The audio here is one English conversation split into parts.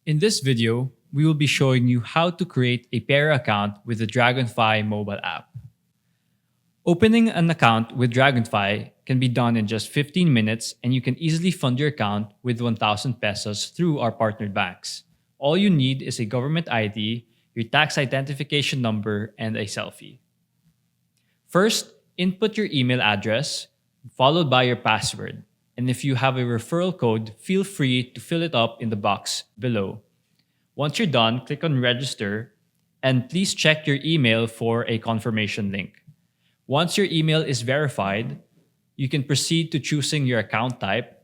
In this video, we will be showing you how to create a PERA account with the Dragonfly mobile app. Opening an account with Dragonfly can be done in just 15 minutes, and you can easily fund your account with 1,000 pesos through our partnered banks. All you need is a government ID, your tax identification number, and a selfie. First, input your email address, followed by your password. And if you have a referral code, feel free to fill it up in the box below. Once you're done, click on register, and please check your email for a confirmation link. Once your email is verified, you can proceed to choosing your account type.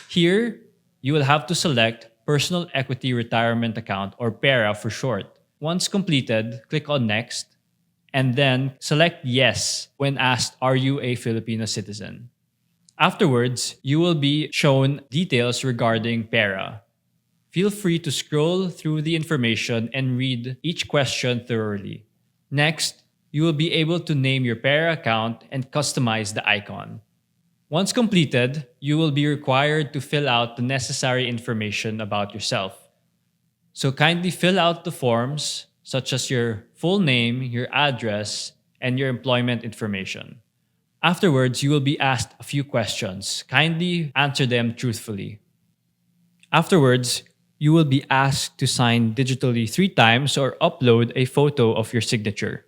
Here, you will have to select Personal Equity Retirement Account, or PERA for short. Once completed, click on Next, and then select Yes when asked, "Are you a Filipino citizen?" Afterwards, you will be shown details regarding PERA. Feel free to scroll through the information and read each question thoroughly. Next, you will be able to name your PERA account and customize the icon. Once completed, you will be required to fill out the necessary information about yourself. So kindly fill out the forms such as your full name, your address, and your employment information. Afterwards, you will be asked a few questions. Kindly answer them truthfully. Afterwards, you will be asked to sign digitally 3 times or upload a photo of your signature.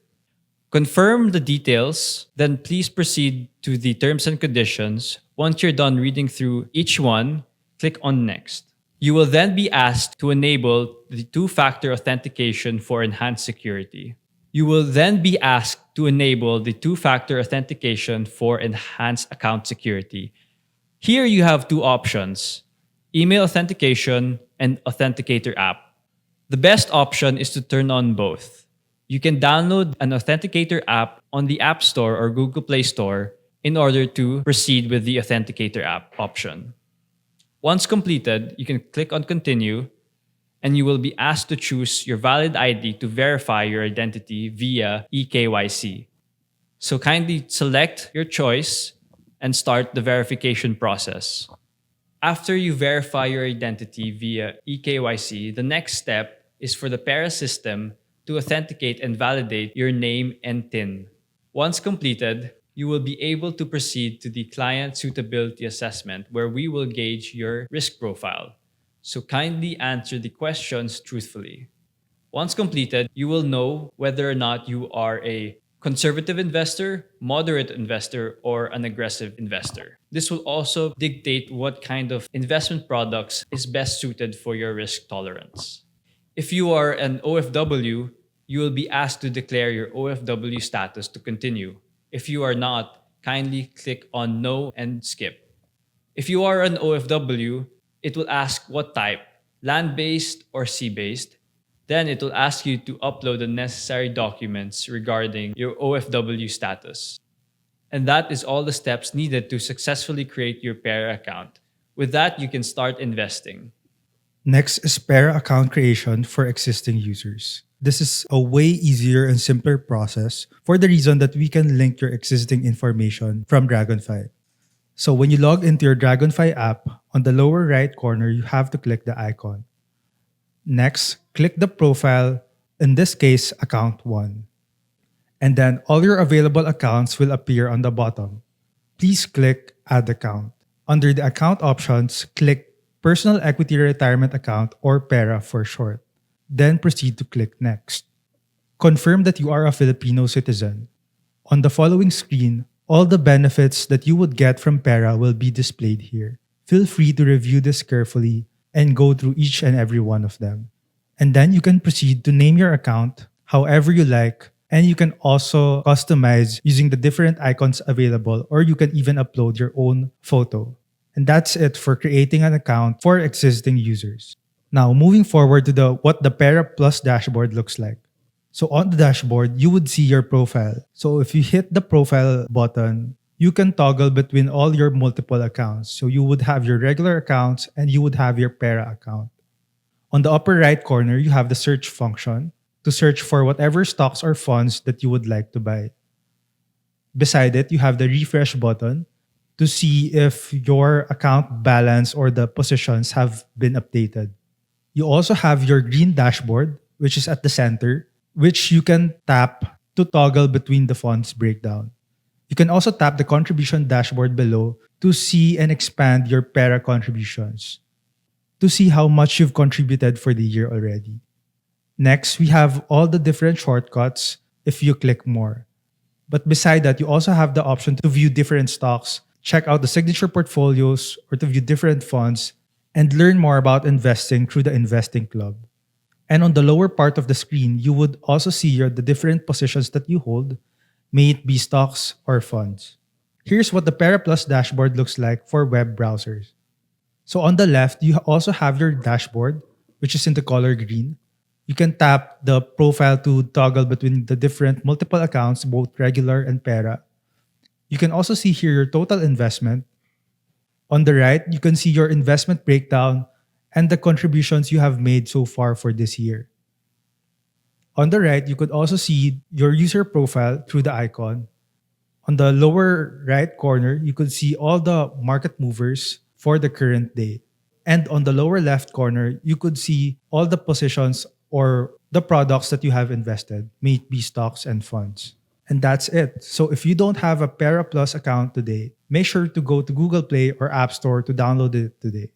Confirm the details, then please proceed to the terms and conditions. Once you're done reading through each one, click on Next. You will then be asked to enable the two-factor authentication for enhanced security. You will then be asked to enable the two-factor authentication for enhanced account security. Here you have 2 options: email authentication and Authenticator app. The best option is to turn on both. You can download an Authenticator app on the App Store or Google Play Store in order to proceed with the Authenticator app option. Once completed, you can click on Continue, and you will be asked to choose your valid ID to verify your identity via eKYC. So kindly select your choice and start the verification process. After you verify your identity via eKYC, the next step is for the PERA system to authenticate and validate your name and TIN. Once completed, you will be able to proceed to the client suitability assessment, where we will gauge your risk profile. So kindly answer the questions truthfully. Once completed, you will know whether or not you are a conservative investor, moderate investor, or an aggressive investor. This will also dictate what kind of investment products is best suited for your risk tolerance. If you are an OFW, you will be asked to declare your OFW status to continue. If you are not, kindly click on No and skip. If you are an OFW, it will ask what type, land-based or sea-based. Then it will ask you to upload the necessary documents regarding your OFW status. And that is all the steps needed to successfully create your PERA account. With that, you can start investing. Next is PERA account creation for existing users. This is a way easier and simpler process for the reason that we can link your existing information from Dragonfly. So when you log into your Dragonfly app, on the lower right corner, you have to click the icon. Next, click the profile, in this case, account 1. And then all your available accounts will appear on the bottom. Please click Add Account. Under the account options, click Personal Equity Retirement Account, or PERA for short. Then proceed to click Next. Confirm that you are a Filipino citizen. On the following screen, all the benefits that you would get from PERA will be displayed here. Feel free to review this carefully and go through each and every one of them. And then you can proceed to name your account however you like, and you can also customize using the different icons available, or you can even upload your own photo. And that's it for creating an account for existing users. Now, moving forward to what the PERA Plus dashboard looks like. So on the dashboard, you would see your profile. So if you hit the profile button, you can toggle between all your multiple accounts. So you would have your regular accounts and you would have your PERA account. On the upper right corner, you have the search function to search for whatever stocks or funds that you would like to buy. Beside it, you have the refresh button to see if your account balance or the positions have been updated. You also have your green dashboard, which is at the center, which you can tap to toggle between the funds breakdown. You can also tap the contribution dashboard below to see and expand your PERA contributions, to see how much you've contributed for the year already. Next, we have all the different shortcuts if you click more. But beside that, you also have the option to view different stocks, check out the signature portfolios, or to view different funds, and learn more about investing through the Investing Club. And on the lower part of the screen, you would also see the different positions that you hold, may it be stocks or funds. Here's what the PERA Plus dashboard looks like for web browsers. So on the left, you also have your dashboard, which is in the color green. You can tap the profile to toggle between the different multiple accounts, both regular and PERA. You can also see here your total investment. On the right, you can see your investment breakdown and the contributions you have made so far for this year. On the right, you could also see your user profile through the icon. On the lower right corner, you could see all the market movers for the current day. And on the lower left corner, you could see all the positions or the products that you have invested, may it be stocks and funds. And that's it. So if you don't have a PERA Plus account today, make sure to go to Google Play or App Store to download it today.